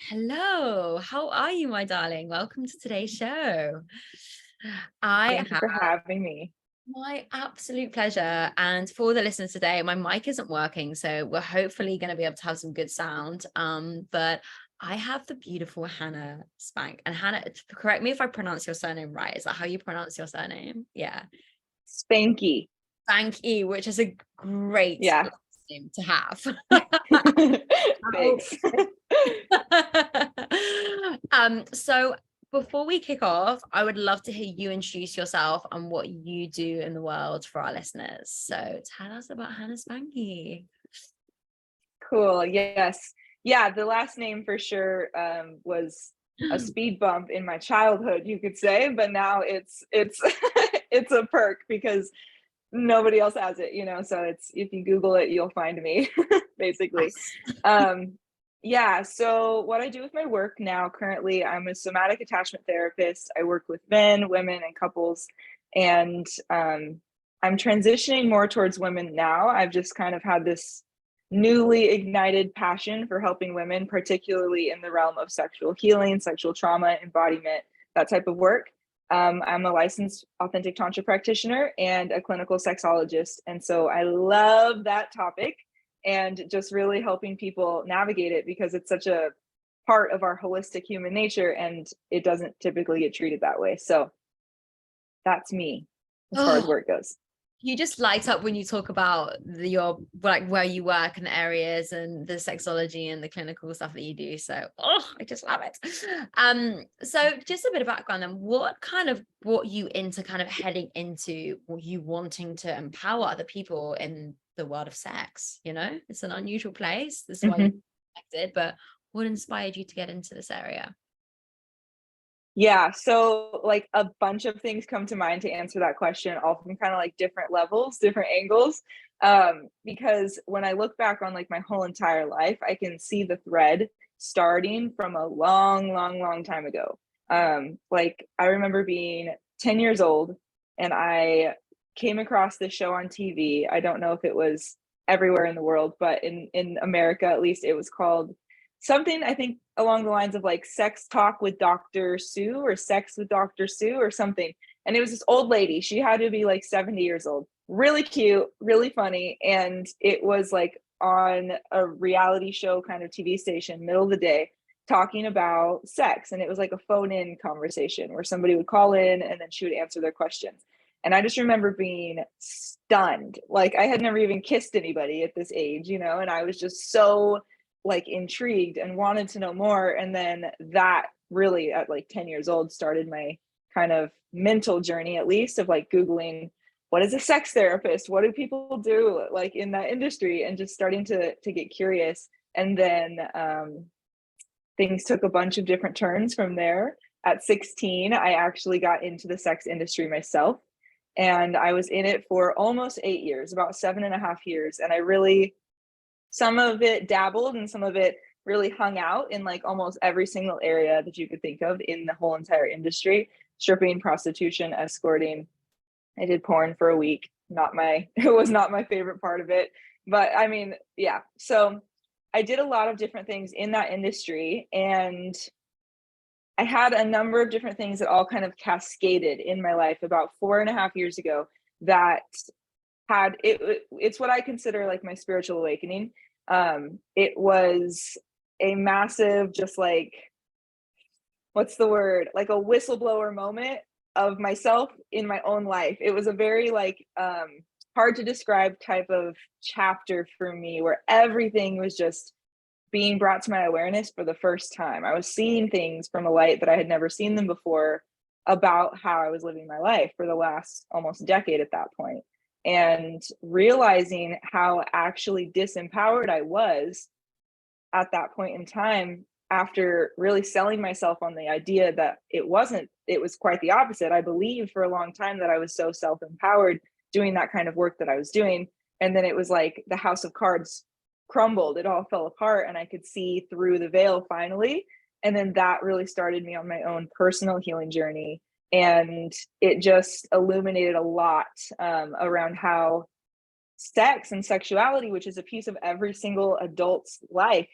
Hello, how are you, my darling? Welcome to today's show. Thank you Have for having me. my absolute pleasure. And for the listeners today, my mic isn't working, so we're hopefully going to be able to have some good sound. But I have the beautiful Hannah Spank. And Hannah, correct me if I pronounce your surname right. Is that how you pronounce your surname? Yeah. Spanky. Spanky, which is a great Yeah. last name to have. Oh. Thanks. So before we kick off, I would love to hear you introduce yourself and what you do in the world for our listeners. So tell us about Hannah Spanky. Cool. Yes. Yeah, the last name for sure was a speed bump in my childhood, you could say, but now it's it's a perk because nobody else has it, so it's if you Google it, you'll find me, basically. Yes. Yeah, so what I do with my work now, currently, I'm a somatic attachment therapist. I work with men, women, and couples, and I'm transitioning more towards women now. I've just kind of had this newly ignited passion for helping women, particularly in the realm of sexual healing, sexual trauma, embodiment, that type of work. I'm a licensed authentic tantra practitioner and a clinical sexologist. And so I love that topic and just really helping people navigate it because it's such a part of our holistic human nature and it doesn't typically get treated that way. So that's me as far as Oh, work goes. you just light up when you talk about your like where you work and the areas and the sexology and the clinical stuff that you do. So I just love it. So just a bit of background then, what kind of brought you into kind of heading into you wanting to empower other people in the world of sex? It's an unusual place. This is why you're Mhm. connected, but what inspired you to get into this area? Yeah, so like a bunch of things come to mind to answer that question, all from kind of like different levels, different angles. Because when I look back on like my whole entire life, I can see the thread starting from a long, long, long time ago. Like I remember being 10 years old and I came across this show on TV. I don't know if it was everywhere in the world, but in America at least, it was called something I think along the lines of like Sex Talk with Dr. Sue or Sex with Dr. Sue or something. And it was this old lady. She had to be like 70 years old. Really cute, really funny. And it was like on a reality show kind of TV station, middle of the day, talking about sex. And it was like a phone in conversation where somebody would call in and then she would answer their questions. And I just remember being stunned. Like I had never even kissed anybody at this age, and I was just so like intrigued and wanted to know more. And then that really at like 10 years old started my kind of mental journey, at least of like Googling what is a sex therapist? What do people do like in that industry? And just starting to get curious. And then things took a bunch of different turns from there. At 16, I actually got into the sex industry myself. And I was in it for almost 8 years, about 7.5 years. And I really some of it dabbled and some of it really hung out in like almost every single area that you could think of in the whole entire industry. Stripping, prostitution, escorting. I did porn for a week. It was not my favorite part of it. But I mean, yeah. So I did a lot of different things in that industry. And I had a number of different things that all kind of cascaded in my life about 4.5 years ago that it's what I consider like my spiritual awakening. It was a massive, just like, what's the word? Like a whistleblower moment of myself in my own life. It was a very like hard to describe type of chapter for me where everything was just being brought to my awareness for the first time. I was seeing things from a light that I had never seen them before about how I was living my life for the last almost decade at that point. And realizing how actually disempowered I was at that point in time after really selling myself on the idea that it was quite the opposite. I believed for a long time that I was so self-empowered doing that kind of work that I was doing. And then it was like the house of cards crumbled, it all fell apart, and I could see through the veil finally. And then that really started me on my own personal healing journey. And it just illuminated a lot around how sex and sexuality, which is a piece of every single adult's life,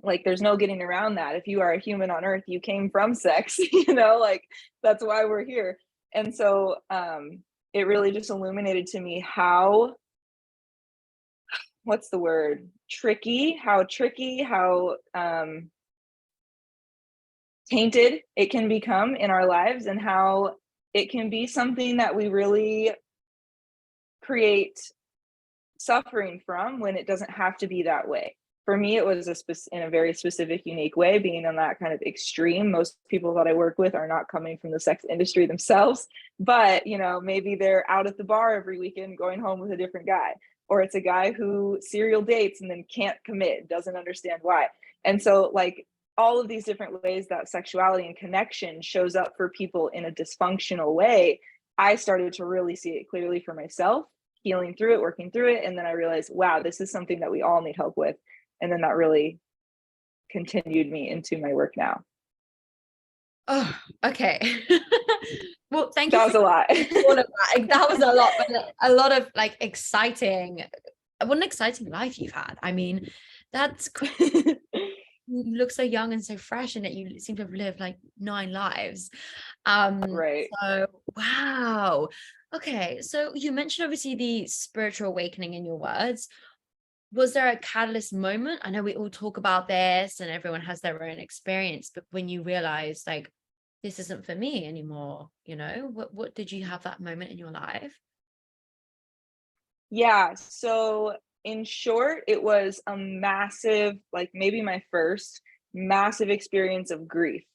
like there's no getting around that. If you are a human on earth, you came from sex, you know, like that's why we're here. And so it really just illuminated to me how, what's the word, tricky, how tainted it can become in our lives, and how it can be something that we really create suffering from when it doesn't have to be that way. For me, it was in a very specific, unique way, being on that kind of extreme. Most people that I work with are not coming from the sex industry themselves, but you know, maybe they're out at the bar every weekend going home with a different guy, or it's a guy who serial dates and then can't commit, doesn't understand why. And so like all of these different ways that sexuality and connection shows up for people in a dysfunctional way, I started to really see it clearly for myself, healing through it, working through it. And then I realized, wow, this is something that we all need help with. And then that really continued me into my work now. Oh, okay. Well, thank you That was a lot. all of that. That was a lot, but a lot of like exciting, what an exciting life you've had. I mean, that's you look so young and so fresh, and yet you seem to have lived like 9 lives. Right. So wow. Okay, so you mentioned obviously the spiritual awakening in your words. Was there a catalyst moment? I know we all talk about this and everyone has their own experience, but when you realized like this isn't for me anymore, you know, what did you have that moment in your life? Yeah. So in short, it was a massive, like maybe my first massive experience of grief.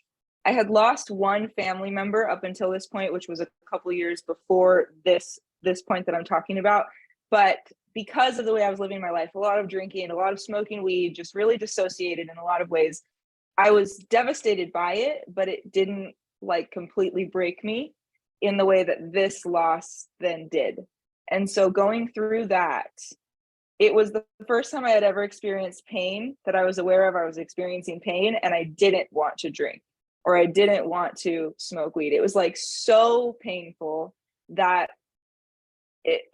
I had lost one family member up until this point, which was a couple years before this point that I'm talking about. But because of the way I was living my life, a lot of drinking, a lot of smoking weed, just really dissociated in a lot of ways, I was devastated by it, but it didn't like completely break me in the way that this loss then did. And so going through that, it was the first time I had ever experienced pain that I was aware of. I was experiencing pain and I didn't want to drink or I didn't want to smoke weed. It was like so painful that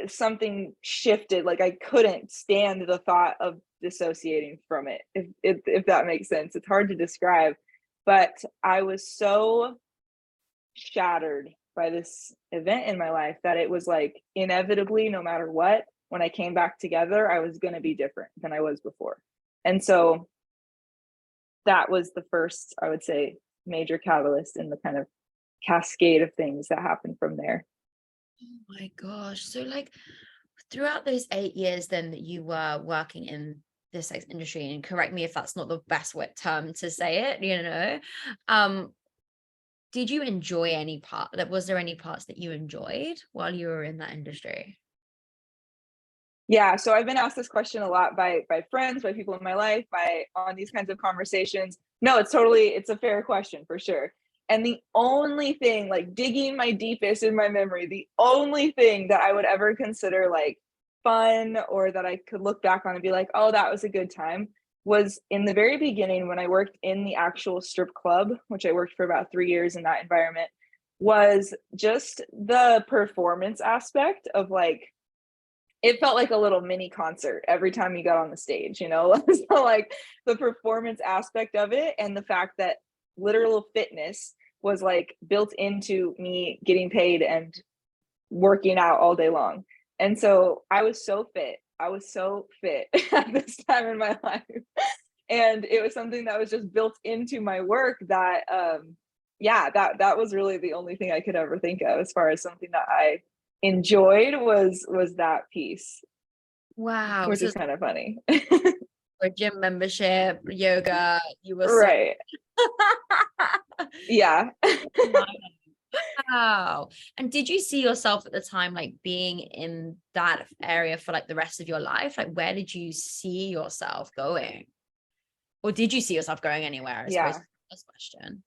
something shifted. Like I couldn't stand the thought of dissociating from it, if that makes sense. It's hard to describe, but I was so shattered by this event in my life that it was like inevitably, no matter what, when I came back together, I was going to be different than I was before. And so that was the first, I would say, major catalyst in the kind of cascade of things that happened from there. Oh my gosh. So like throughout those 8 years then that you were working in the sex industry, and correct me if that's not the best term to say it, you know, did you enjoy any part? That was there any parts that you enjoyed while you were in that industry? Yeah, so I've been asked this question a lot by friends, by people in my life, by on these kinds of conversations. No, it's a fair question for sure. And the only thing, like digging my deepest in my memory, the only thing that I would ever consider like fun or that I could look back on and be like, oh, that was a good time, was in the very beginning when I worked in the actual strip club, which I worked for about 3 years in that environment, was just the performance aspect of like, it felt like a little mini concert every time you got on the stage, you know? So like the performance aspect of it and the fact that literal fitness was like built into me getting paid and working out all day long. And so I was so fit. I was so fit at this time in my life. And it was something that was just built into my work that yeah, that was really the only thing I could ever think of as far as something that I enjoyed was that piece, Wow. which So is kind of funny. for gym membership, yoga, you were so Right. Yeah. wow. And did you see yourself at the time like being in that area for like the rest of your life? Like where did you see yourself going? Or did you see yourself going anywhere? I suppose Yeah. is the first question.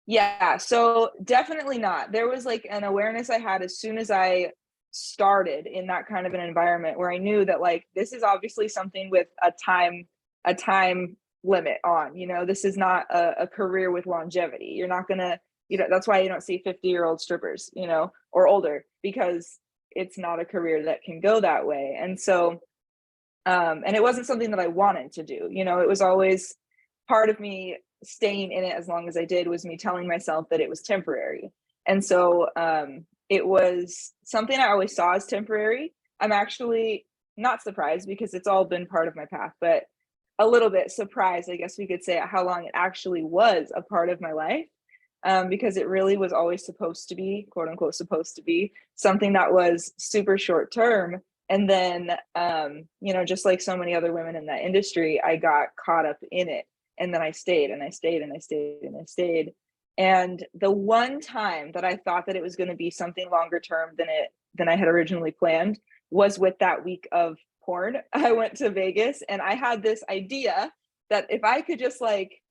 Yeah. So definitely not. There was like an awareness I had as soon as I started in that kind of an environment where I knew that like this is obviously something with a time limit on, you know, this is not a career with longevity. You're not gonna, you know, that's why you don't see 50-year-old strippers, you know, or older, because it's not a career that can go that way. And so And it wasn't something that I wanted to do. You know, it was always part of me staying in it as long as I did was me telling myself that it was temporary. And so it was something I always saw as temporary. I'm actually not surprised because it's all been part of my path, but a little bit surprised, I guess we could say, at how long it actually was a part of my life. Because it really was always supposed to be, quote unquote, supposed to be something that was super short term. And then, you know, just like so many other women in that industry, I got caught up in it. And then I stayed and I stayed and I stayed and I stayed. And the one time that I thought that it was going to be something longer term than I had originally planned was with that week of porn. I went to Vegas and I had this idea that if I could just like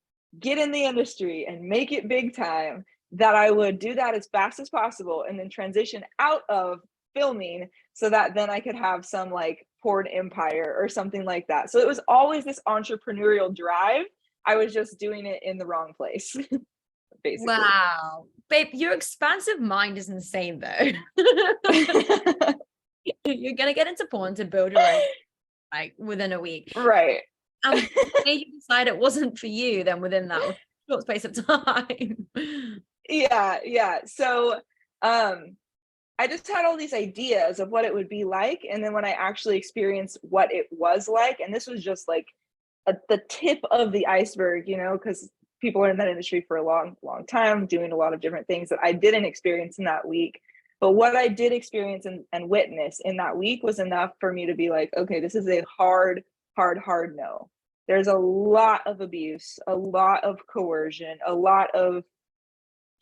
get in the industry and make it big time, that I would do that as fast as possible and then transition out of filming so that then I could have some like porn empire or something like that. So it was always this entrepreneurial drive. I was just doing it in the wrong place, basically. Wow. Babe, your expansive mind is insane though. You're gonna get into porn to build your own like within a week. Right. What made you decide it wasn't for you then within that short space of time? Yeah. So I just had all these ideas of what it would be like. And then when I actually experienced what it was like, and this was just like the tip of the iceberg, you know, because people are in that industry for a long time doing a lot of different things that I didn't experience in that week. But what I did experience and witness in that week was enough for me to be like, okay, this is a hard no. There's a lot of abuse, a lot of coercion, a lot of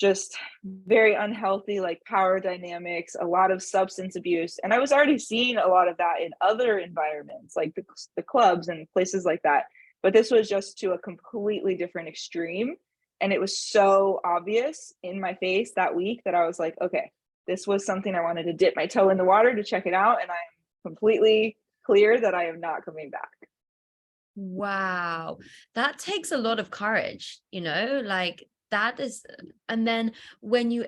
just very unhealthy like power dynamics, a lot of substance abuse. And I was already seeing a lot of that in other environments like the clubs and places like that, but this was just to a completely different extreme. And it was so obvious in my face that week that I was like, okay, this was something I wanted to dip my toe in the water to check it out, and I'm completely clear that I am not coming back. Wow, that takes a lot of courage, you know, like that is. And then when you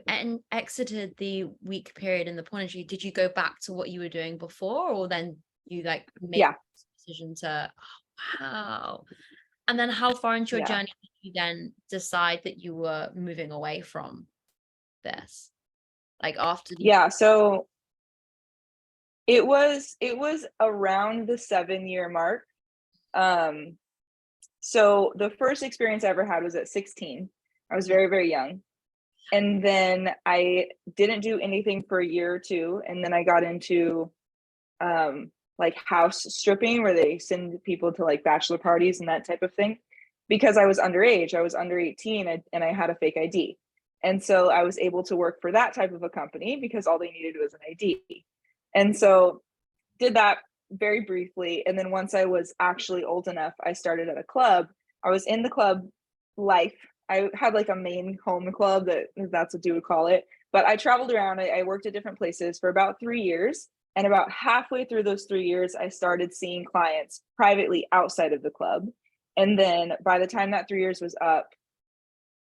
exited the week period in the porn industry, did you go back to what you were doing before, or then you like made Yeah. the decision to, oh, wow. And then how far into your Yeah. journey did you then decide that you were moving away from this? Like after the Yeah. So it was around the 7-year mark. So the first experience I ever had was at 16. I was very, very young. And then I didn't do anything for a year or two. And then I got into like house stripping, where they send people to like bachelor parties and that type of thing. Because I was underage, I was under 18, and I had a fake ID. And so I was able to work for that type of a company because all they needed was an ID. And so did that very briefly. And then once I was actually old enough, I started at a club. I was in the club life. I had like a main home club, that's what you would call it. But I traveled around. I worked at different places for about 3 years. And about halfway through those 3 years, I started seeing clients privately outside of the club. And then by the time that 3 years was up,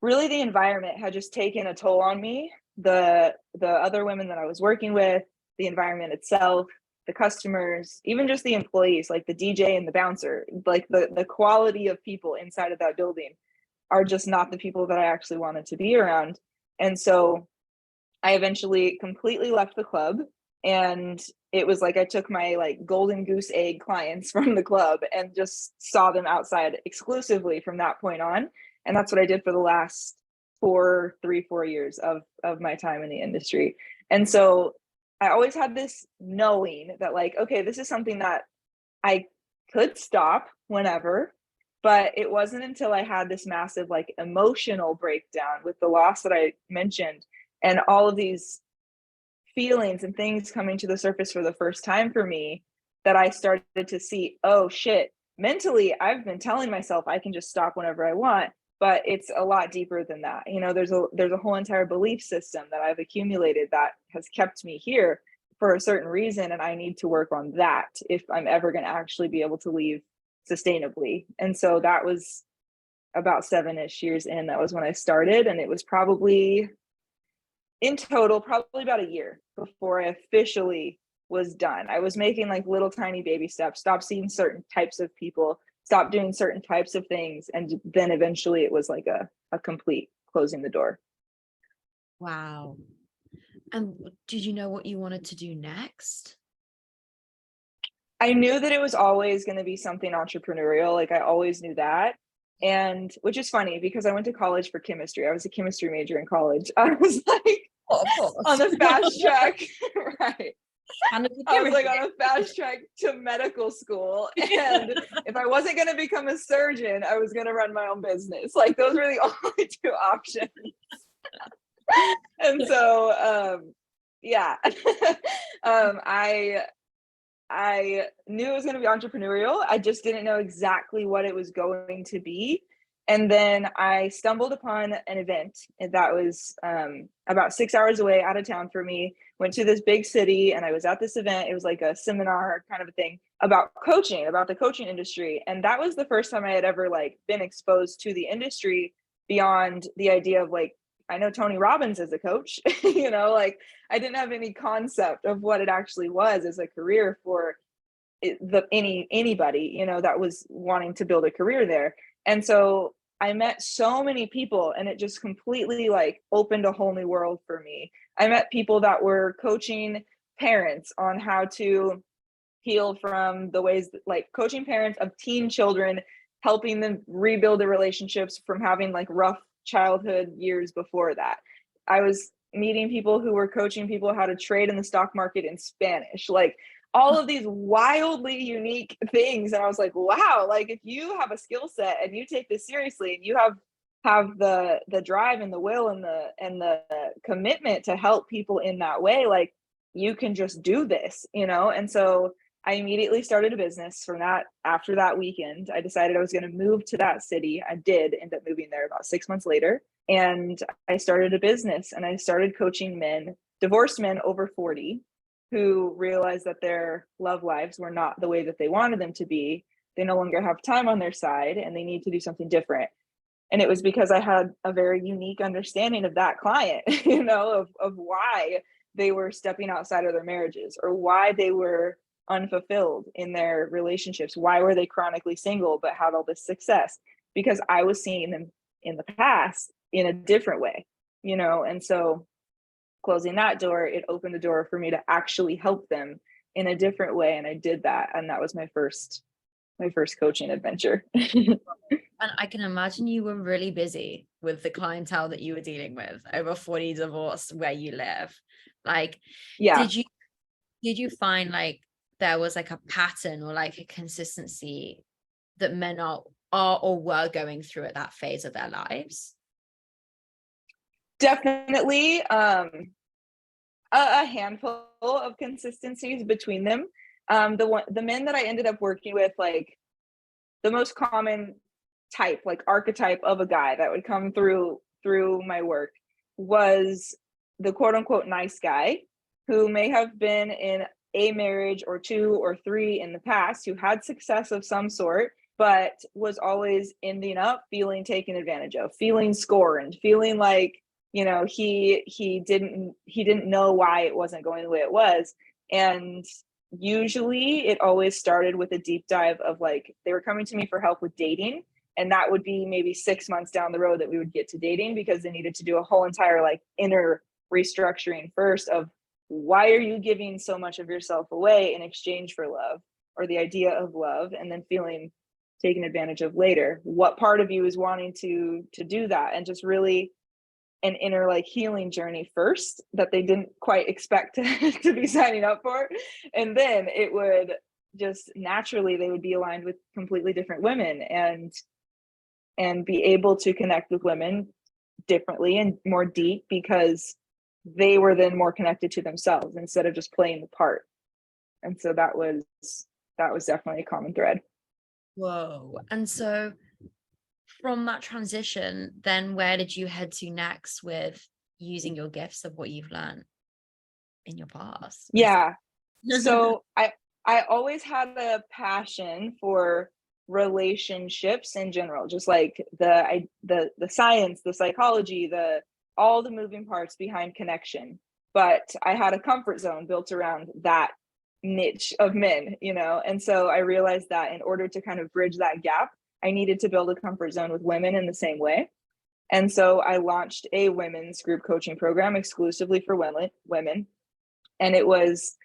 really the environment had just taken a toll on me. The other women that I was working with, the environment itself, the customers, even just the employees, like the DJ and the bouncer, like the quality of people inside of that building are just not the people that I actually wanted to be around. And so I eventually completely left the club, and it was like I took my like golden goose egg clients from the club and just saw them outside exclusively from that point on. And that's what I did for the last 4 years of my time in the industry. And so I always had this knowing that like, okay, this is something that I could stop whenever, but it wasn't until I had this massive like emotional breakdown with the loss that I mentioned, and all of these feelings and things coming to the surface for the first time for me, that I started to see, oh shit, mentally I've been telling myself I can just stop whenever I want, but it's a lot deeper than that. You know, there's a whole entire belief system that I've accumulated that has kept me here for a certain reason, and I need to work on that if I'm ever going to actually be able to leave sustainably. And so that was about 7-ish years in. That was when I started, and it was probably in total probably about a year before I officially was done. I was making like little tiny baby steps, stop seeing certain types of people, stop doing certain types of things. And then eventually it was like a complete closing the door. Wow. And did you know what you wanted to do next? I knew that it was always going to be something entrepreneurial. Like I always knew that. And which is funny because I went to college for chemistry. I was a chemistry major in college. I was like Oh, of course. on the fast track, right? And I was like on a fast track to medical school. And if I wasn't going to become a surgeon, I was going to run my own business. Like those were the only two options. And so, yeah, I knew it was going to be entrepreneurial. I just didn't know exactly what it was going to be. And then I stumbled upon an event that was about 6 hours away out of town for me. Went to this big city and I was at this event. It was like a seminar kind of a thing about coaching, about the coaching industry. And that was the first time I had ever like been exposed to the industry beyond the idea of like, I know Tony Robbins as a coach, you know, like I didn't have any concept of what it actually was as a career for anybody, you know, that was wanting to build a career there. And so I met so many people and it just completely like opened a whole new world for me. I met people that were coaching parents on how to heal from the ways that, like coaching parents of teen children, helping them rebuild their relationships from having like rough childhood years before that. I was meeting people who were coaching people how to trade in the stock market in Spanish, like all of these wildly unique things. And I was like, wow, like if you have a skill set and you take this seriously and you have the drive and the will and the commitment to help people in that way, like you can just do this, you know? And so I immediately started a business from that. After that weekend, I decided I was going to move to that city. I did end up moving there about 6 months later. And I started a business and I started coaching men, divorced men over 40, who realized that their love lives were not the way that they wanted them to be. They no longer have time on their side and they need to do something different. And it was because I had a very unique understanding of that client, you know, of why they were stepping outside of their marriages or why they were unfulfilled in their relationships. Why were they chronically single but had all this success? Because I was seeing them in the past in a different way, you know? And so closing that door, it opened the door for me to actually help them in a different way. And I did that. And that was my first coaching adventure. And I can imagine you were really busy with the clientele that you were dealing with, over 40 divorced where you live. Like, yeah. Did you find like there was like a pattern or like a consistency that men are or were going through at that phase of their lives? Definitely a handful of consistencies between them. The men that I ended up working with, like the most common type, like archetype of a guy that would come through my work was the quote unquote nice guy who may have been in a marriage or two or three in the past, who had success of some sort, but was always ending up feeling taken advantage of, feeling scorned, feeling like, you know, he didn't know why it wasn't going the way it was. And usually it always started with a deep dive of like, they were coming to me for help with dating. And that would be maybe 6 months down the road that we would get to dating, because they needed to do a whole entire like inner restructuring first of why are you giving so much of yourself away in exchange for love, or the idea of love, and then feeling taken advantage of later. What part of you is wanting to do that? And just really an inner like healing journey first that they didn't quite expect to be signing up for. And then it would just naturally, they would be aligned with completely different women and be able to connect with women differently and more deep, because they were then more connected to themselves instead of just playing the part. And so that was definitely a common thread. Whoa. And so from that transition, then where did you head to next with using your gifts of what you've learned in your past? Yeah. So I always had a passion for relationships in general, just like the science, the psychology, all the moving parts behind connection. But I had a comfort zone built around that niche of men, you know? And so I realized that in order to kind of bridge that gap, I needed to build a comfort zone with women in the same way. And so I launched a women's group coaching program exclusively for women. And it was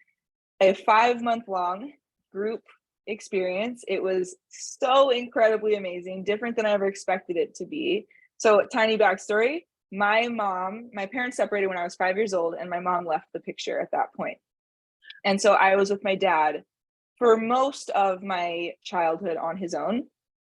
a 5-month long group experience. It was so incredibly amazing, different than I ever expected it to be. So, tiny backstory, my parents separated when I was 5 years old, and my mom left the picture at that point. And so I was with my dad for most of my childhood on his own.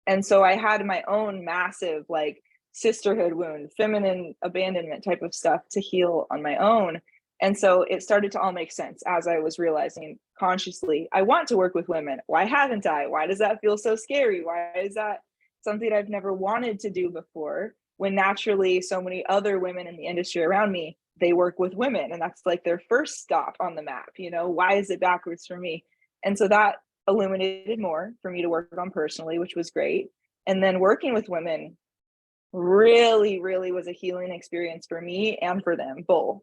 And so I had my own massive like sisterhood wound, feminine abandonment type of stuff to heal on my own. And so it started to all make sense as I was realizing consciously, I want to work with women. Why haven't I? Why does that feel so scary? Why is that something I've never wanted to do before? When naturally so many other women in the industry around me, they work with women, and that's like their first stop on the map. You know, why is it backwards for me? And so that illuminated more for me to work on personally, which was great. And then working with women really, really was a healing experience for me and for them both.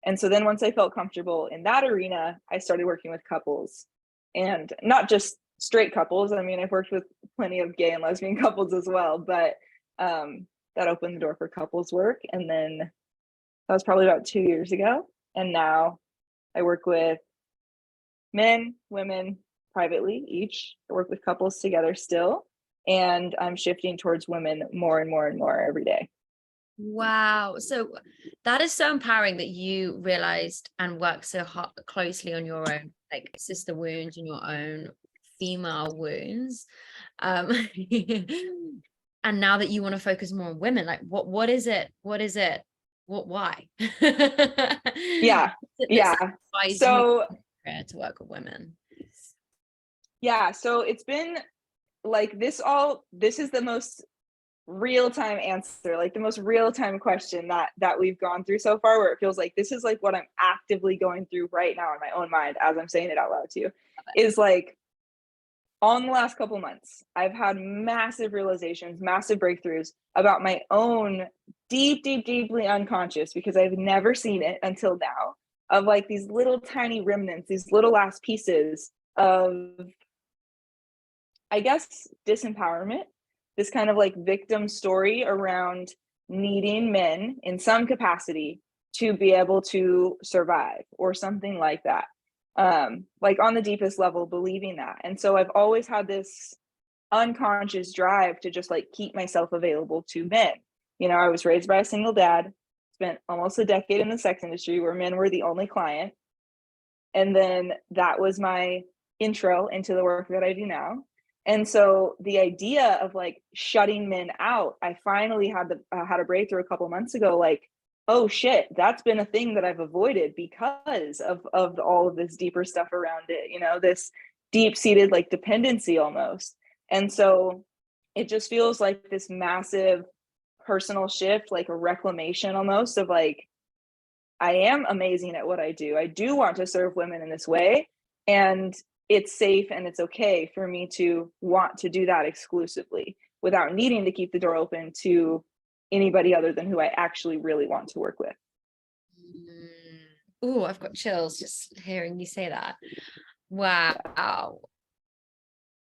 And so then once I felt comfortable in that arena, I started working with couples, and not just straight couples. I mean, I've worked with plenty of gay and lesbian couples as well, but that opened the door for couples work. And then that was probably about 2 years ago. And now I work with men, women privately each. I work with couples together still. And I'm shifting towards women more and more and more every day. Wow. So that is so empowering that you realized and worked so closely on your own, like sister wounds and your own female wounds. And now that you want to focus more on women, like what is it? Why? Yeah. So to work with women. Yeah. So it's been like this is the most real-time answer, like the most real-time question that we've gone through so far, where it feels like this is like what I'm actively going through right now in my own mind as I'm saying it out loud to you, is like on the last couple months, I've had massive realizations, massive breakthroughs about my own deeply unconscious, because I've never seen it until now, of like these little tiny remnants, these little last pieces of, I guess, disempowerment, this kind of like victim story around needing men in some capacity to be able to survive or something like that. Like on the deepest level, believing that. And so I've always had this unconscious drive to just like keep myself available to men. You know, I was raised by a single dad, spent almost a decade in the sex industry where men were the only client. And then that was my intro into the work that I do now. And so the idea of like shutting men out, I finally had a breakthrough a couple months ago, like, oh shit, that's been a thing that I've avoided because of all of this deeper stuff around it, you know, this deep-seated like dependency almost. And so it just feels like this massive personal shift, like a reclamation almost of like, I am amazing at what I do. I do want to serve women in this way. And it's safe and it's okay for me to want to do that exclusively without needing to keep the door open to anybody other than who I actually really want to work with. Oh, I've got chills just hearing you say that. Wow.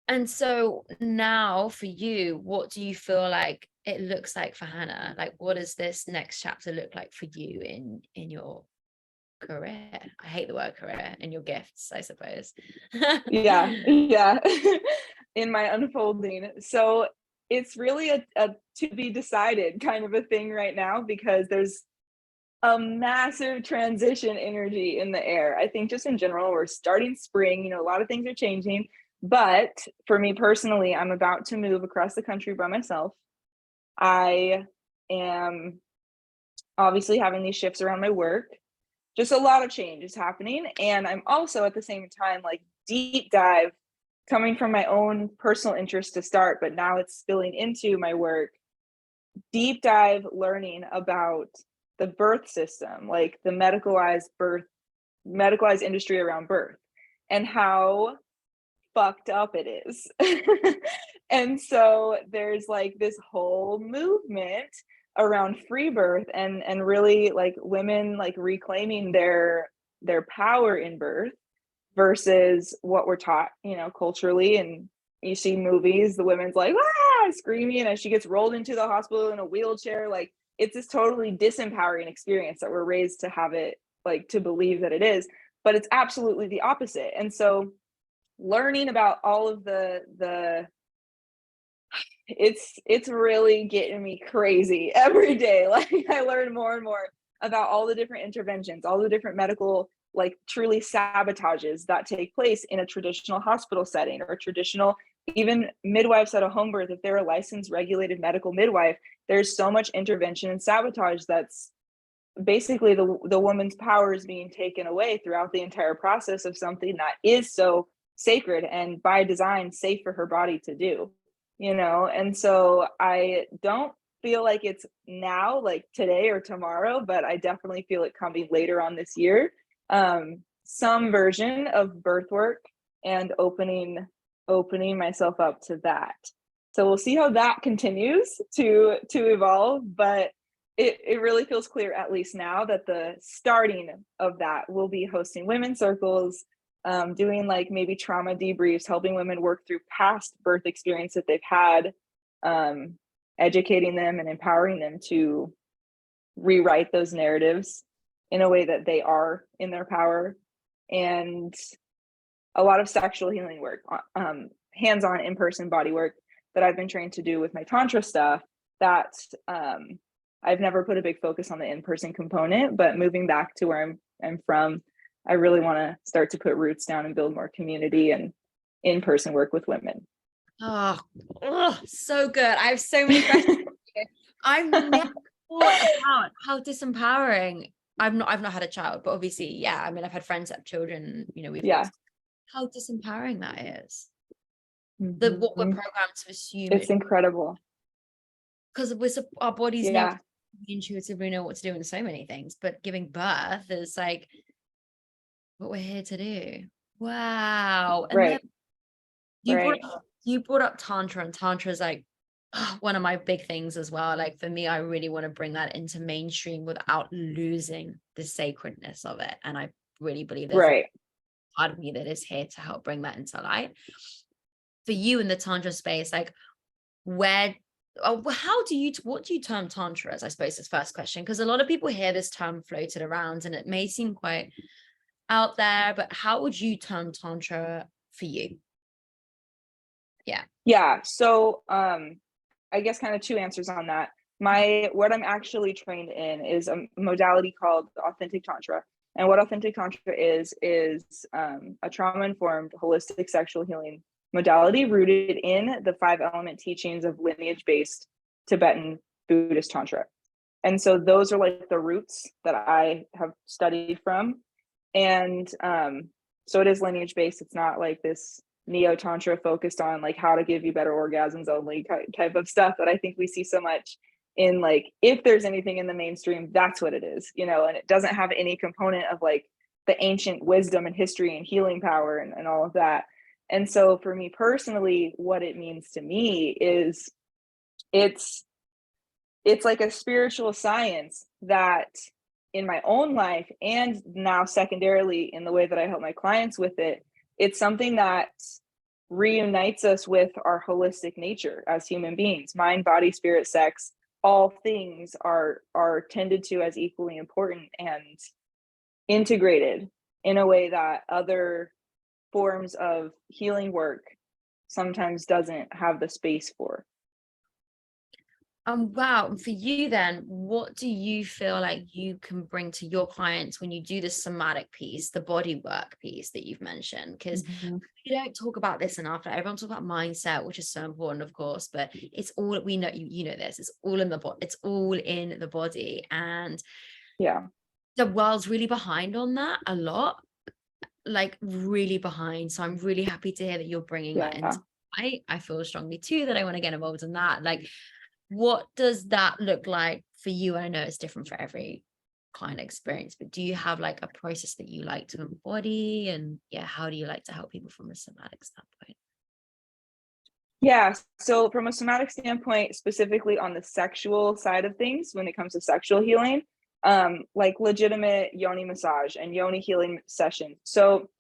And so now for you, what do you feel like it looks like for Hannah? Like, what does this next chapter look like for you in your career? I hate the word career, in your gifts, I suppose. yeah In my unfolding. So it's really a to be decided kind of a thing right now, because there's a massive transition energy in the air. I think just in general, we're starting spring, you know, a lot of things are changing. But for me personally, I'm about to move across the country by myself. I am obviously having these shifts around my work. Just a lot of change is happening. And I'm also at the same time like deep dive, coming from my own personal interest to start, but now it's spilling into my work, deep dive learning about the birth system, like the medicalized industry around birth, and how fucked up it is. And so there's like this whole movement around free birth and really like women like reclaiming their power in birth, versus what we're taught, culturally. And you see movies, the women's like, ah, screaming as she gets rolled into the hospital in a wheelchair. Like, it's this totally disempowering experience that we're raised to have it, like, to believe that it is, but it's absolutely the opposite. And so learning about all of the it's really getting me crazy every day. Like, I learn more and more about all the different interventions, all the different medical, like, truly sabotages that take place in a traditional hospital setting, or traditional, even midwives at a home birth. If they're a licensed regulated medical midwife, there's so much intervention and sabotage that's basically the woman's power is being taken away throughout the entire process of something that is so sacred and by design safe for her body to do. And so I don't feel like it's now, like today or tomorrow, but I definitely feel it coming later on this year. Some version of birth work and opening myself up to that. So we'll see how that continues to evolve, but it really feels clear, at least now, that the starting of that will be hosting women's circles, doing like maybe trauma debriefs, helping women work through past birth experience that they've had, educating them and empowering them to rewrite those narratives in a way that they are in their power, and a lot of sexual healing work, hands-on in-person body work that I've been trained to do with my Tantra stuff, that I've never put a big focus on the in-person component, but moving back to where I'm from, I really want to start to put roots down and build more community and in-person work with women. Oh, so good. I have so many questions. I've never thought about how disempowering. I've not had a child, but obviously, yeah. I mean, I've had friends that have children. We've how disempowering that is. Mm-hmm. What we're programmed to assume. It's incredible. Because our bodies know, intuitively know what to do in so many things, but giving birth is like what we're here to do. Wow. And right. then you brought up Tantra, and Tantra is like one of my big things as well. Like, for me, I really want to bring that into mainstream without losing the sacredness of it. And I really believe there's a part of me that is here to help bring that into light. For you in the Tantra space, like, what do you term Tantra as, I suppose, is first question, because a lot of people hear this term floated around and it may seem quite out there, but how would you term Tantra for you? So I guess kind of two answers on that. What I'm actually trained in is a modality called authentic Tantra. And what authentic Tantra is a trauma-informed holistic sexual healing modality rooted in the 5-element teachings of lineage-based Tibetan Buddhist Tantra. And so those are like the roots that I have studied from. And so it is lineage-based. It's not like this neo-Tantra focused on like how to give you better orgasms only type of stuff that I think we see so much in, like, if there's anything in the mainstream, that's what it is, and it doesn't have any component of like the ancient wisdom and history and healing power and all of that. And so for me personally, what it means to me is it's like a spiritual science that in my own life, and now secondarily in the way that I help my clients with it, it's something that reunites us with our holistic nature as human beings. Mind, body, spirit, sex, all things are tended to as equally important and integrated in a way that other forms of healing work sometimes doesn't have the space for. Wow. For you then, what do you feel like you can bring to your clients when you do the somatic piece, the body work piece that you've mentioned? Because you don't talk about this enough. Like, everyone talks about mindset, which is so important, of course, but it's all, we know, you know this, it's all in the body. It's all in the body. And the world's really behind on that a lot, like really behind. So I'm really happy to hear that you're bringing that in. I feel strongly too that I want to get involved in that. Like, what does that look like for you? I know it's different for every client experience, but do you have like a process that you like to embody? And how do you like to help people from a somatic standpoint? So from a somatic standpoint, specifically on the sexual side of things, when it comes to sexual healing, like legitimate yoni massage and yoni healing session. So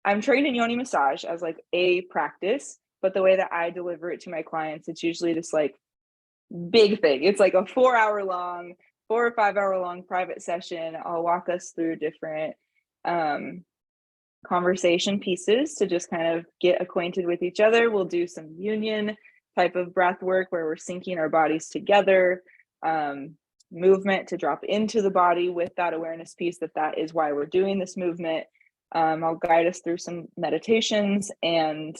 I'm trained in yoni massage as like a practice, but the way that I deliver it to my clients, it's usually just like big thing. It's like a 4 or 5 hour long private session. I'll walk us through different conversation pieces to just kind of get acquainted with each other. We'll do some union type of breath work where we're syncing our bodies together, movement to drop into the body with that awareness piece that is why we're doing this movement. I'll guide us through some meditations, and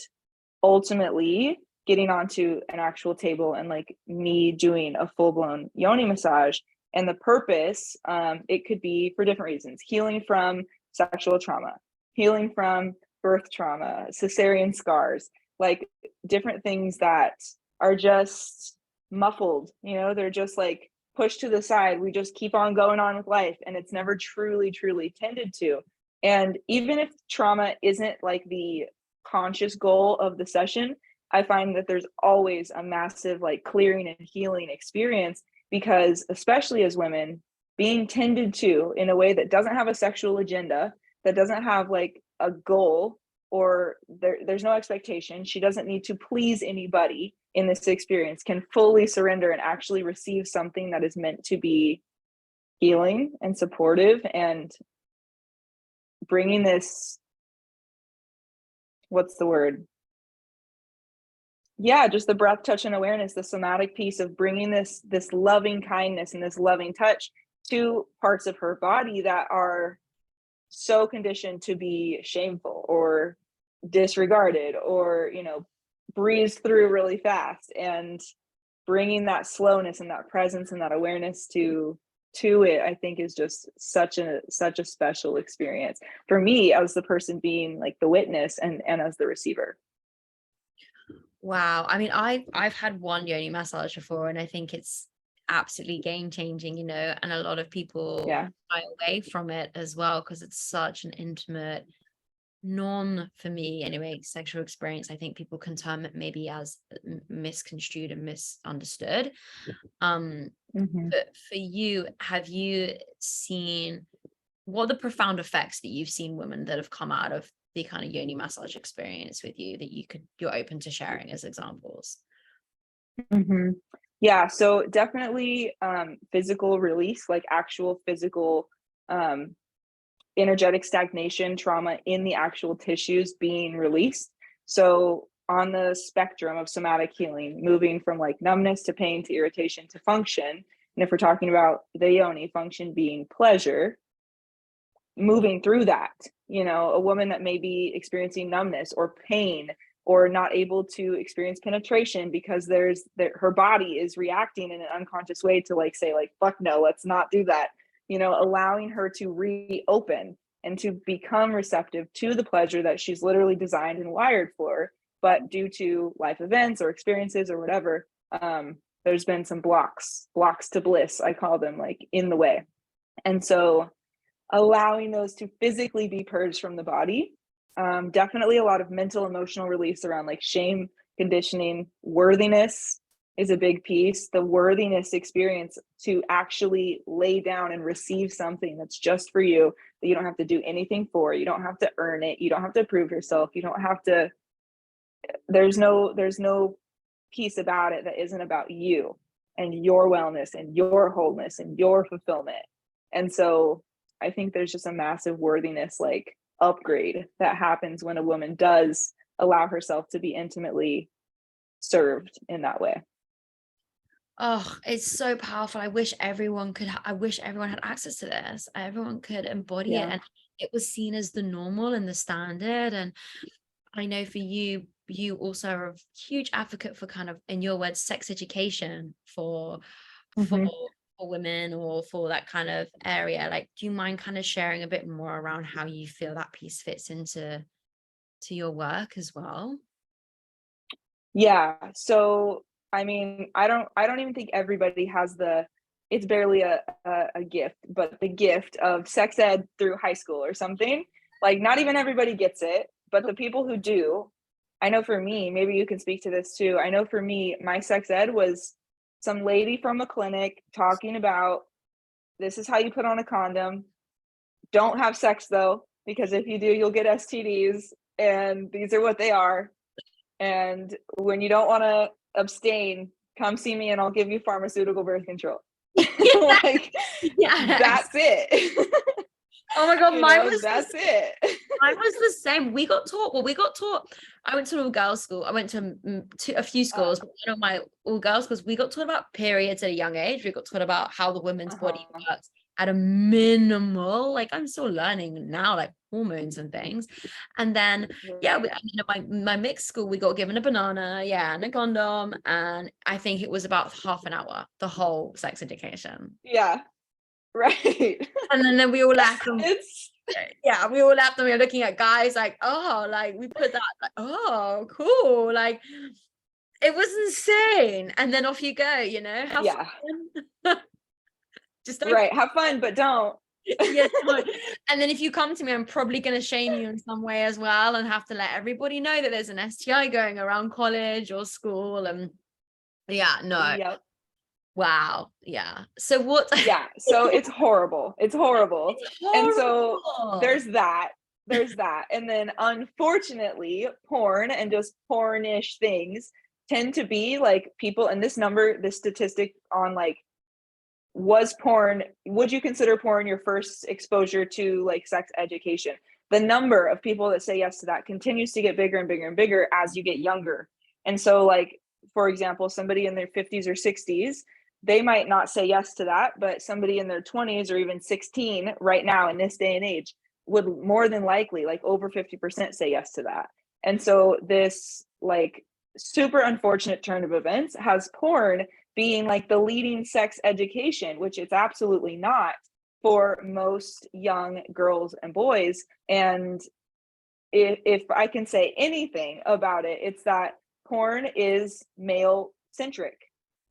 ultimately getting onto an actual table and like me doing a full-blown yoni massage. And the purpose, it could be for different reasons: healing from sexual trauma, healing from birth trauma, cesarean scars, like different things that are just muffled, they're just like pushed to the side. We just keep on going on with life, and it's never truly tended to. And even if trauma isn't like the conscious goal of the session, I find that there's always a massive like clearing and healing experience, because especially as women, being tended to in a way that doesn't have a sexual agenda, that doesn't have like a goal, or there's no expectation, she doesn't need to please anybody in this experience, can fully surrender and actually receive something that is meant to be healing and supportive, and bringing this, what's the word? Yeah, just the breath, touch, and awareness, the somatic piece of bringing this loving kindness and this loving touch to parts of her body that are so conditioned to be shameful or disregarded, or breezed through really fast, and bringing that slowness and that presence and that awareness to it, I think is just such a special experience for me as the person being like the witness and as the receiver. Wow. I mean, I've had one yoni massage before, and I think it's absolutely game changing, and a lot of people shy away from it as well, because it's such an intimate, for me anyway, sexual experience. I think people can term it maybe as misconstrued and misunderstood. But for you, have you seen, what are the profound effects that you've seen women that have come out of the kind of yoni massage experience with you that you're open to sharing as examples? Yeah, so definitely physical release, like actual physical energetic stagnation, trauma in the actual tissues being released. So on the spectrum of somatic healing, moving from like numbness to pain to irritation to function, and if we're talking about the yoni, function being pleasure, moving through that, a woman that may be experiencing numbness or pain, or not able to experience penetration because her body is reacting in an unconscious way to like say like, fuck no, let's not do that, allowing her to reopen and to become receptive to the pleasure that she's literally designed and wired for. But due to life events or experiences or whatever, there's been some blocks to bliss, I call them, like in the way. And so allowing those to physically be purged from the body. Definitely a lot of mental, emotional release around like shame, conditioning, worthiness is a big piece. The worthiness experience to actually lay down and receive something that's just for you, that you don't have to do anything for. You don't have to earn it. You don't have to prove yourself. You don't have to, there's no piece about it that isn't about you and your wellness and your wholeness and your fulfillment. And so I think there's just a massive worthiness like upgrade that happens when a woman does allow herself to be intimately served in that way. Oh, it's so powerful. I wish everyone had access to this. Everyone could embody it, and it was seen as the normal and the standard. And I know for you also are a huge advocate for kind of, in your words, sex education for women, or for that kind of area. Like, do you mind kind of sharing a bit more around how you feel that piece fits into your work as well? Yeah, so I mean, I don't even think everybody has it's barely a gift, but the gift of sex ed through high school or something. Like, not even everybody gets it, but the people who do, I know for me, maybe you can speak to this too. I know for me, my sex ed was some lady from a clinic talking about, this is how you put on a condom. Don't have sex though. because if you do, you'll get STDs, and these are what they are. And when you don't want to abstain, come see me and I'll give you pharmaceutical birth control. Like, Yes. that's it. Oh my God, That's it. Mine was the same. We got taught, I went to an all girls school. I went to a few schools, but one of my all girls schools, we got taught about periods at a young age. We got taught about how the women's body works at a minimal, like I'm still learning now, like hormones and things. And then, my mixed school, we got given a banana, and a condom. And I think it was about half an hour, the whole sex education. Yeah. Right. And then we all left them. We all left and we were looking at guys like, oh, like we put that, like, oh, cool. Like it was insane. And then off you go, have fun. Just don't. Right. Have fun, but don't. And then if you come to me, I'm probably going to shame you in some way as well and have to let everybody know that there's an STI going around college or school. And Yep. Wow. Yeah. So what? So it's horrible. It's horrible. And so there's that. And then unfortunately, porn and just pornish things tend to be like people, and this statistic on like, would you consider porn your first exposure to like sex education? The number of people that say yes to that continues to get bigger and bigger and bigger as you get younger. And so like, for example, somebody in their 50s or 60s, they might not say yes to that, but somebody in their 20s or even 16 right now in this day and age would more than likely, like over 50%, say yes to that. And so this like super unfortunate turn of events has porn being like the leading sex education, which it's absolutely not for most young girls and boys. And if I can say anything about it, it's that porn is male centric.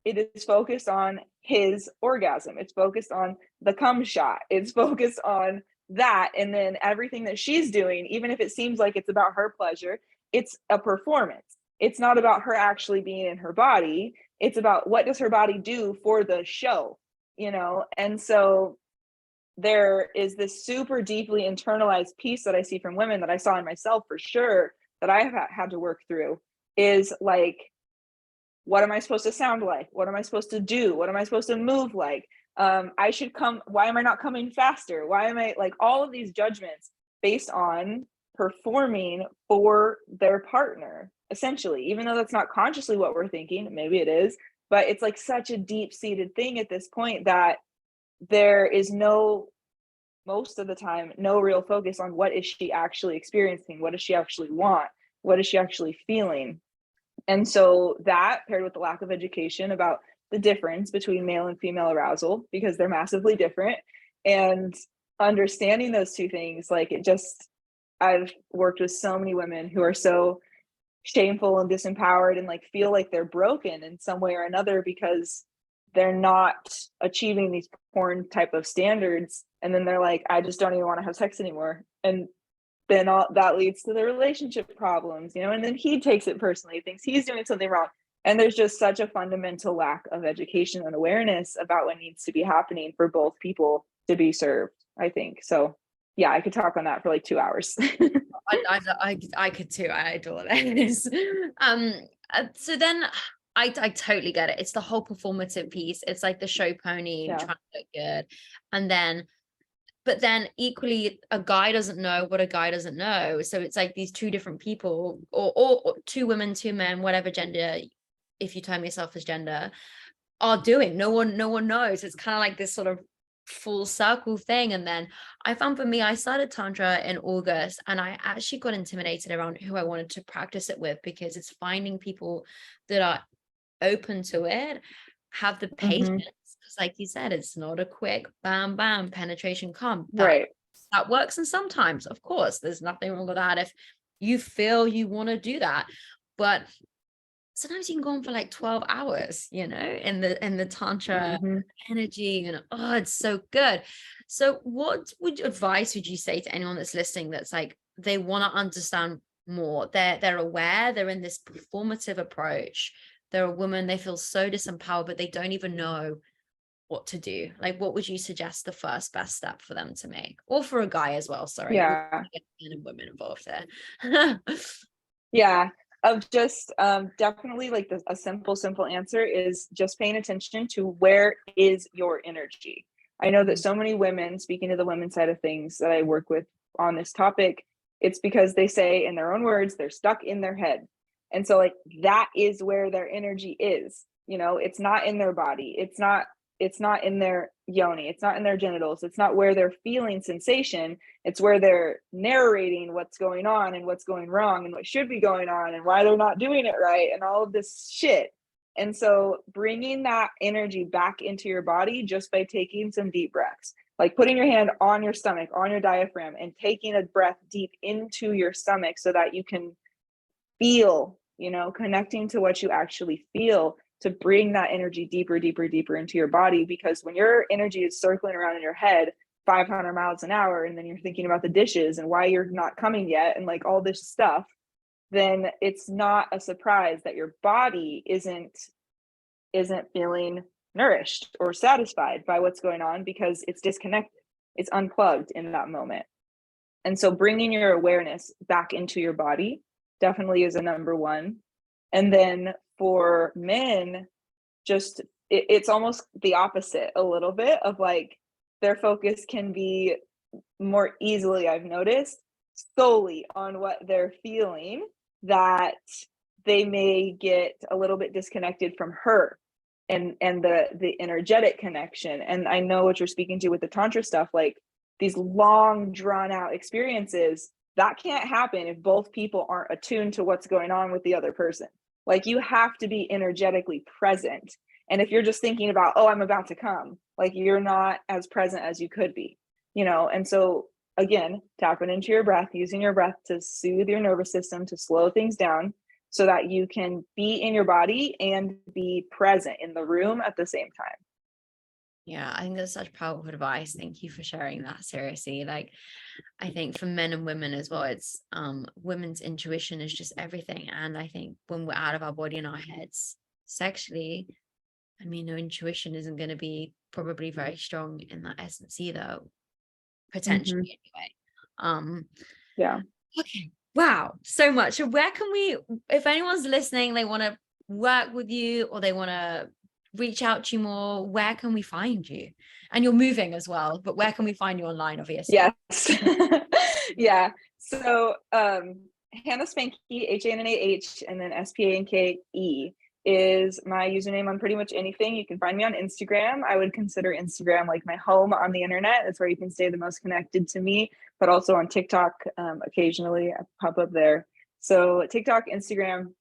It is focused on his orgasm. It's focused on the cum shot. It's focused on that. And then everything that she's doing, even if it seems like it's about her pleasure, it's a performance. It's not about her actually being in her body. It's about what does her body do for the show, And so there is this super deeply internalized piece that I see from women that I saw in myself for sure that I have had to work through is like, what am I supposed to sound like? What am I supposed to do? What am I supposed to move like? I should come. Why am I not coming faster? Why am I like all of these judgments based on performing for their partner, essentially, even though that's not consciously what we're thinking, maybe it is, but it's like such a deep-seated thing at this point that there is most of the time, no real focus on what is she actually experiencing? What does she actually want? What is she actually feeling? And so that paired with the lack of education about the difference between male and female arousal, because they're massively different, and understanding those two things, like I've worked with so many women who are so shameful and disempowered and like feel like they're broken in some way or another because they're not achieving these porn type of standards. And then they're like, I just don't even want to have sex anymore. And then that leads to the relationship problems, and then he takes it personally, thinks he's doing something wrong. And there's just such a fundamental lack of education and awareness about what needs to be happening for both people to be served, I think. So yeah, I could talk on that for like 2 hours. I could too. I adore this. So then I totally get it. It's the whole performative piece. It's like the show pony trying to look good. But then equally, a guy doesn't know what a guy doesn't know. So it's like these two different people, or two women, two men, whatever gender, if you term yourself as gender, are doing. No one knows. It's kind of like this sort of full circle thing. And then I found for me, I started Tantra in August, and I actually got intimidated around who I wanted to practice it with, because it's finding people that are open to it, have the patience. Like you said, it's not a quick bam penetration come. That works, and sometimes, of course, there's nothing wrong with that if you feel you want to do that. But sometimes you can go on for like 12 hours, in the Tantra energy, and it's so good. So what advice would you say to anyone that's listening that's like, they want to understand more, they're aware, they're in this performative approach, they're a woman, they feel so disempowered, but they don't even know what to do? Like, what would you suggest the first best step for them to make, or for a guy as well? Sorry, Yeah. men and women involved there. Yeah. Of just definitely like a simple answer is just paying attention to where is your energy. I know that so many women, speaking to the women's side of things that I work with on this topic, it's because they say in their own words, they're stuck in their head. And so like that is where their energy is. You know, it's not in their body. It's not in their yoni. It's not in their genitals. It's not where they're feeling sensation. It's where they're narrating what's going on and what's going wrong and what should be going on and why they're not doing it right and all of this shit. And so bringing that energy back into your body just by taking some deep breaths, like putting your hand on your stomach, on your diaphragm, and taking a breath deep into your stomach so that you can feel, you know, connecting to what you actually feel, to bring that energy deeper into your body. Because when your energy is circling around in your head 500 miles an hour, and then you're thinking about the dishes and why you're not coming yet and like all this stuff, then it's not a surprise that your body isn't feeling nourished or satisfied by what's going on, because it's disconnected, it's unplugged in that moment. And so bringing your awareness back into your body definitely is a number one. And then for men, just it's almost the opposite a little bit of like their focus can be more easily, I've noticed, solely on what they're feeling, that they may get a little bit disconnected from her and the energetic connection. And I know what you're speaking to with the tantra stuff, like these long drawn out experiences, that can't happen if both people aren't attuned to what's going on with the other person. Like you have to be energetically present. And if you're just thinking about, oh, I'm about to come, like you're not as present as you could be, you know? And so again, tapping into your breath, using your breath to soothe your nervous system, to slow things down so that you can be in your body and be present in the room at the same time. Yeah, I think that's such powerful advice. Thank you for sharing that. Seriously, like I think for men and women as well, it's women's intuition is just everything. And I think when we're out of our body and our heads sexually, I mean, our intuition isn't going to be probably very strong in that essence either, potentially anyway. Yeah. Okay. Wow, so much. So where can we, if anyone's listening, they want to work with you or they want to reach out to you more, where can we find you? And you're moving as well, but where can we find you online, obviously? Yes. Yeah. So Hannah Spanke, HANNAH, and then SPANKE is my username on pretty much anything. You can find me on Instagram. I would consider Instagram like my home on the internet. It's where you can stay the most connected to me, but also on TikTok. Occasionally I pop up there. So TikTok, Instagram,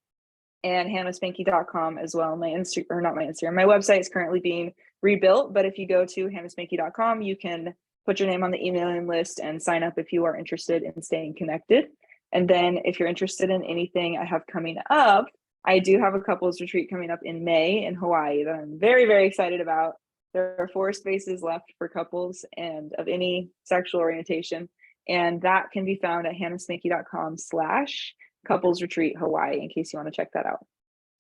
and hannahspanke.com as well. My website is currently being rebuilt, but if you go to hannahspanke.com, you can put your name on the emailing list and sign up if you are interested in staying connected. And then if you're interested in anything I have coming up, I do have a couples retreat coming up in May in Hawaii that I'm very, very excited about. There are 4 spaces left for couples and of any sexual orientation. And that can be found at hannahspanke.com/couples retreat Hawaii, in case you want to check that out.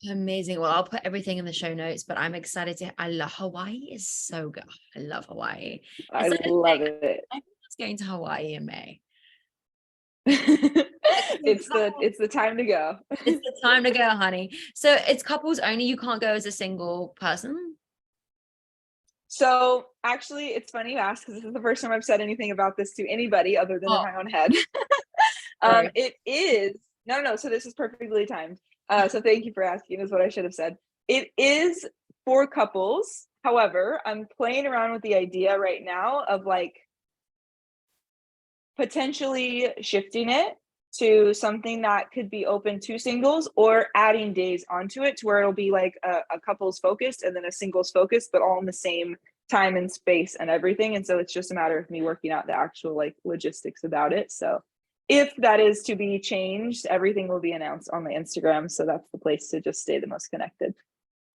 Amazing. Well, I'll put everything in the show notes, but I'm excited to, I love Hawaii is so good. I love Hawaii. I love it. I'm going to Hawaii in May. It's the time to go. It's the time to go, honey. So it's couples only. You can't go as a single person. So actually, it's funny you ask, because this is the first time I've said anything about this to anybody other than in my own head. It is no. So this is perfectly timed. So thank you for asking, is what I should have said. It is for couples. However, I'm playing around with the idea right now of like potentially shifting it to something that could be open to singles, or adding days onto it to where it'll be like a couples focused and then a singles focused, but all in the same time and space and everything. And so it's just a matter of me working out the actual like logistics about it. So if that is to be changed, everything will be announced on my Instagram. So that's the place to just stay the most connected.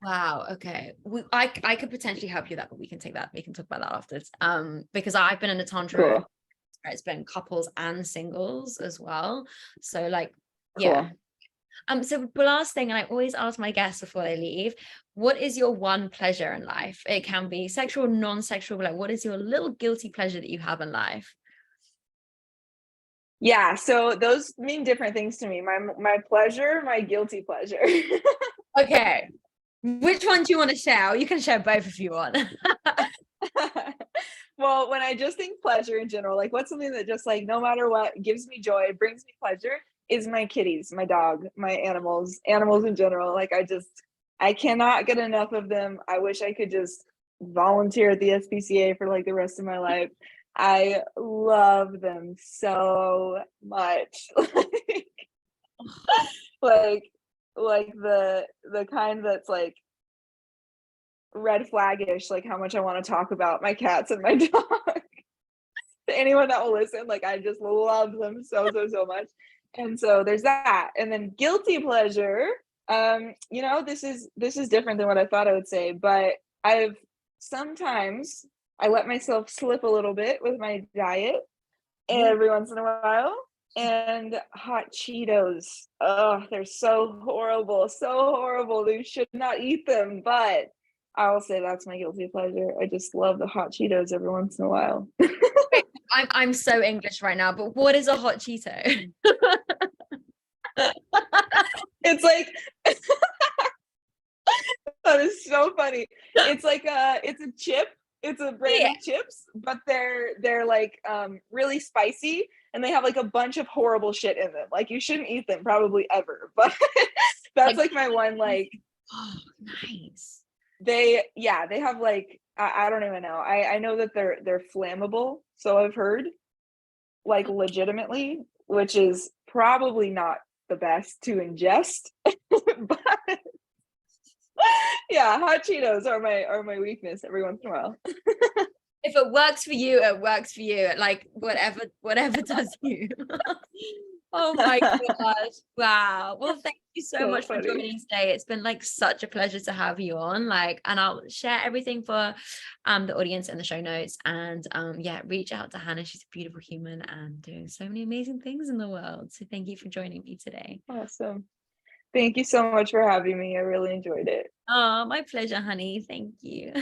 Wow. Okay. I could potentially help you that, but we can talk about that afterwards. Because I've been in a tantra. Cool. It's been couples and singles as well. So like, yeah, cool. So the last thing, and I always ask my guests before they leave, what is your one pleasure in life? It can be sexual, non-sexual, but like, what is your little guilty pleasure that you have in life? Yeah, so those mean different things to me. My pleasure, my guilty pleasure. Okay. Which one do you want to share? Or you can share both if you want. Well, when I just think pleasure in general, like what's something that just like no matter what gives me joy, brings me pleasure, is my kitties, my dog, my animals in general. Like I cannot get enough of them. I wish I could just volunteer at the SPCA for like the rest of my life. I love them so much. like like the kind that's like red flaggish, like how much I want to talk about my cats and my dog to anyone that will listen. Like I just love them so much. And so there's that. And then guilty pleasure. This is different than what I thought I would say, but I've sometimes I let myself slip a little bit with my diet every once in a while. And hot Cheetos. Oh, they're so horrible, so horrible. You should not eat them, but I will say that's my guilty pleasure. I just love the hot Cheetos every once in a while. I'm so English right now, but what is a hot Cheeto? It's like that is so funny. It's like it's a chip. It's a brand of chips, but they're like really spicy and they have like a bunch of horrible shit in them. Like you shouldn't eat them probably ever. But that's like my one like oh, nice. they have like I don't even know. I know that they're flammable, so I've heard like legitimately, which is probably not the best to ingest. But yeah, hot Cheetos are my weakness every once in a while. If it works for you, it works for you. Like whatever does you. Oh my gosh. Wow. Well, thank you so much for joining today. It's been like such a pleasure to have you on. Like, and I'll share everything for the audience in the show notes. And yeah, reach out to Hannah. She's a beautiful human and doing so many amazing things in the world. So thank you for joining me today. Awesome. Thank you so much for having me. I really enjoyed it. Oh, my pleasure, honey. Thank you.